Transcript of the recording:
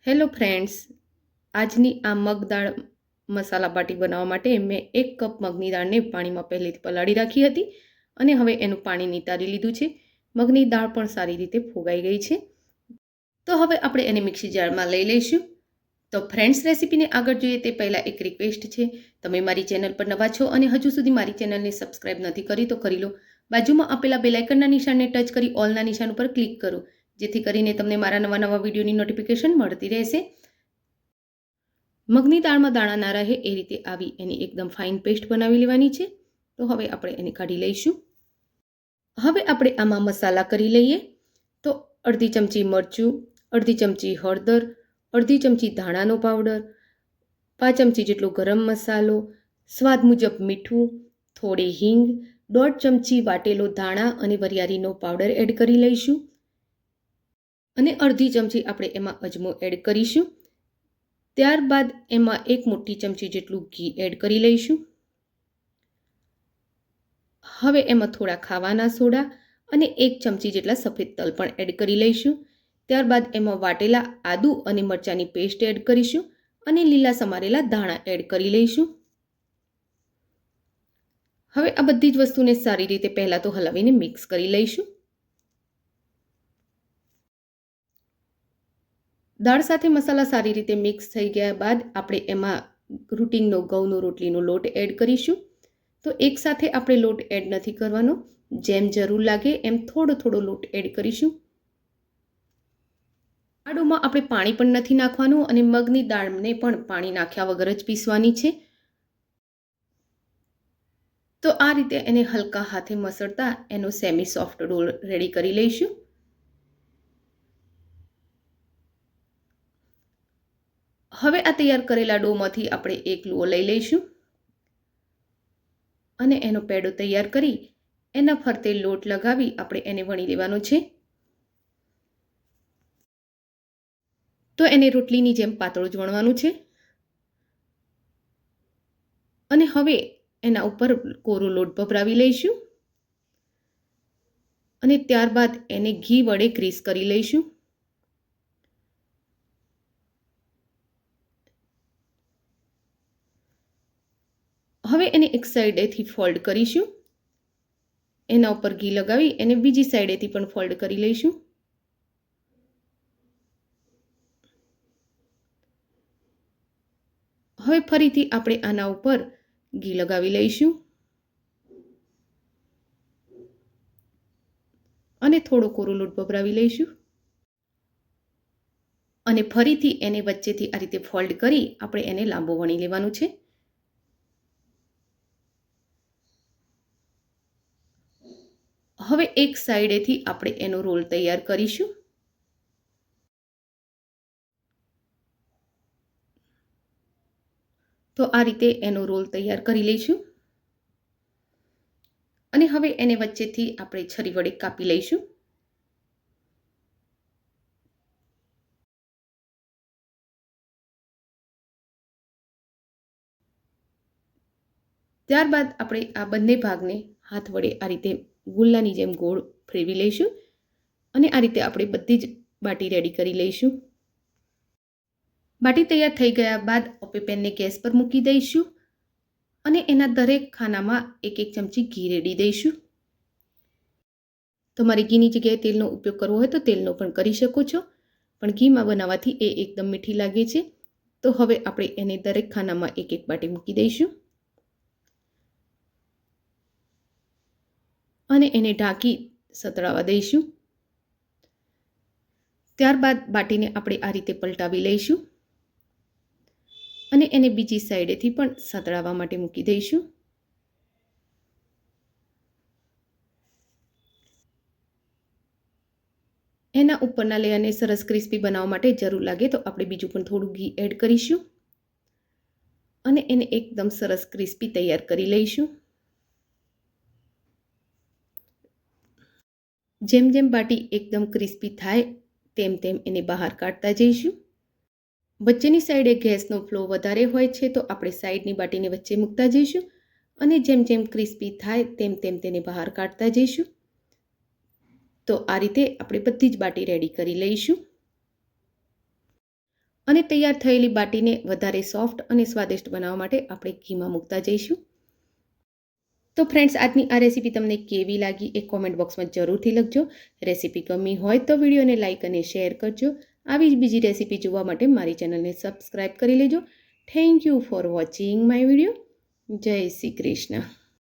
Hello friends, આજની આ મગ દાળ મસાલા બાટી બનાવવા માટે મેં 1 કપ મગની દાળને પાણીમાં પહેલેથી પલાળી રાખી હતી અને હવે એનું પાણી નિતારી લીધું છે. મગની દાળ પણ સારી રીતે ફોગાઈ ગઈ છે. તો હવે આપણે એને મિક્સી જારમાં લઈ લઈશું. તો ફ્રેન્ડ્સ, રેસીપીને આગળ જોઈએ તે પહેલાં એક રિક્વેસ્ટ છે. તમે મારી ચેનલ પર નવા છો અને હજુ સુધી મારી ચેનલને સબસ્ક્રાઇબ નથી કરી તો કરી લો. બાજુમાં આપેલા બેલ આઇકનના નિશાનને ટચ કરી ઓલના નિશાન ઉપર ક્લિક કરો, જેથી કરીને તમને મારા નવા વિડીયોની નોટિફિકેશન મળતી રહેશે. મગની દાળમાં દાણા ના રહે એ રીતે આવી એની એકદમ ફાઇન પેસ્ટ બનાવી લેવાની છે. તો હવે આપણે એને કાઢી લઈશું. હવે આપણે આમાં મસાલા કરી લઈએ. તો અડધી ચમચી મરચું, અડધી ચમચી હળદર, અડધી ચમચી ધાણાનો પાવડર, 5 ચમચી જેટલો ગરમ મસાલો, સ્વાદ મુજબ મીઠું, થોડી હિંગ, 1.5 ચમચી વાટેલો ધાણા અને વરિયાળીનો પાવડર એડ કરી લઈશું અને અડધી ચમચી આપણે એમાં અજમો એડ કરીશું. ત્યારબાદ એમાં 1 મોટી ચમચી જેટલું ઘી એડ કરી લઈશું. હવે એમાં થોડા ખાવાના સોડા અને 1 ચમચી જેટલા સફેદ તલ પણ એડ કરી લઈશું. ત્યારબાદ એમાં વાટેલા આદુ અને મરચાંની પેસ્ટ એડ કરીશું અને લીલા સમારેલા ધાણા એડ કરી લઈશું. હવે આ બધી જ વસ્તુને સારી રીતે પહેલાં તો હલાવીને મિક્સ કરી લઈશું. દાળ સાથે મસાલા સારી રીતે મિક્સ થઈ ગયા બાદ આપણે એમાં રૂટિનનો ઘઉંનો રોટલીનો લોટ એડ કરીશું. તો એકસાથે આપણે લોટ એડ નથી કરવાનો, જેમ જરૂર લાગે એમ થોડો લોટ એડ કરીશું. દાળમાં આપણે પાણી પણ નથી નાખવાનું અને મગની દાળને પણ પાણી નાખ્યા વગર જ પીસવાની છે. તો આ રીતે એને હલકા હાથે મસળતા એનો સેમી સોફ્ટ ડો રેડી કરી લઈશું. હવે આ તૈયાર કરેલા ડોમાંથી આપણે એક લુઓ લઈ લઈશું અને એનો પેડો તૈયાર કરી એના ફરતે લોટ લગાવી આપણે એને વણી લેવાનો છે. તો એને રોટલીની જેમ પાતળો જ વણવાનું છે અને હવે એના ઉપર કોરો લોટ ભભરાવી લઈશું અને ત્યારબાદ એને ઘી વડે ગ્રીસ કરી લઈશું. હવે એને એક સાઈડેથી ફોલ્ડ કરીશું. એના ઉપર ઘી લગાવી એને બીજી સાઈડેથી પણ ફોલ્ડ કરી લઈશું. હવે ફરીથી આપણે આના ઉપર ઘી લગાવી લઈશું અને થોડો કોરો લોટ ભભરાવી લઈશું અને ફરીથી એને વચ્ચેથી આ રીતે ફોલ્ડ કરી આપણે એને લાંબો વણી લેવાનું છે. હવે એક સાઈડેથી આપણે એનો રોલ તૈયાર કરીશું. તો આ રીતે એનો રોલ તૈયાર કરી લઈશું અને હવે એને વચ્ચેથી આપણે છરી વડે કાપી લઈશું. ત્યારબાદ આપણે આ બંને ભાગને હાથ વડે આ રીતે ગુલ્લાની જેમ ગોળ ફેરવી લઈશું અને આ રીતે આપણે બધી જ બાટી રેડી કરી લઈશું. બાટી તૈયાર થઈ ગયા બાદ આપણે પેનને ગેસ પર મૂકી દઈશું અને એના દરેક ખાનામાં 1 ચમચી ઘી રેડી દઈશું. તમારે ઘીની જગ્યાએ તેલનો ઉપયોગ કરવો હોય તો તેલનો પણ કરી શકો છો, પણ ઘીમાં બનાવવાથી એ એકદમ મીઠી લાગે છે. તો હવે આપણે એને દરેક ખાનામાં 1 બાટી મૂકી દઈશું અને એને ઢાંકી સતળાવા દઈશું. ત્યારબાદ બાટીને આપણે આ રીતે પલટાવી લઈશું અને એને બીજી સાઈડેથી પણ સતળાવા માટે મૂકી દઈશું. એના ઉપરના લેયરને સરસ ક્રિસ્પી બનાવવા માટે જરૂર લાગે તો આપણે બીજું પણ થોડું ઘી એડ કરીશું અને એને એકદમ સરસ ક્રિસ્પી તૈયાર કરી લઈશું. જેમ જેમ બાટી એકદમ ક્રિસ્પી થાય તેમ એને બહાર કાઢતા જઈશું. વચ્ચેની સાઈડે ગેસનો ફ્લો વધારે હોય છે તો આપણે સાઈડની બાટીને વચ્ચે મૂકતા જઈશું અને જેમ જેમ ક્રિસ્પી થાય તેમ તેને બહાર કાઢતા જઈશું. તો આ રીતે આપણે બધી જ બાટી રેડી કરી લઈશું. અને તૈયાર થયેલી બાટીને વધારે સોફ્ટ અને સ્વાદિષ્ટ બનાવવા માટે આપણે ઘીમાં મૂકતા જઈશું. તો ફ્રેન્ડ્સ, આજની આ રેસીપી તમને કેવી લાગી એ કોમેન્ટ બોક્સમાં જરૂરથી લખજો. રેસીપી ગમી હોય તો વિડીયોને લાઇક અને શેર કરજો. આવી જ બીજી રેસીપી જોવા માટે મારી ચેનલને સબસ્ક્રાઈબ કરી લેજો. Thank you for watching my video. જય શ્રી કૃષ્ણ.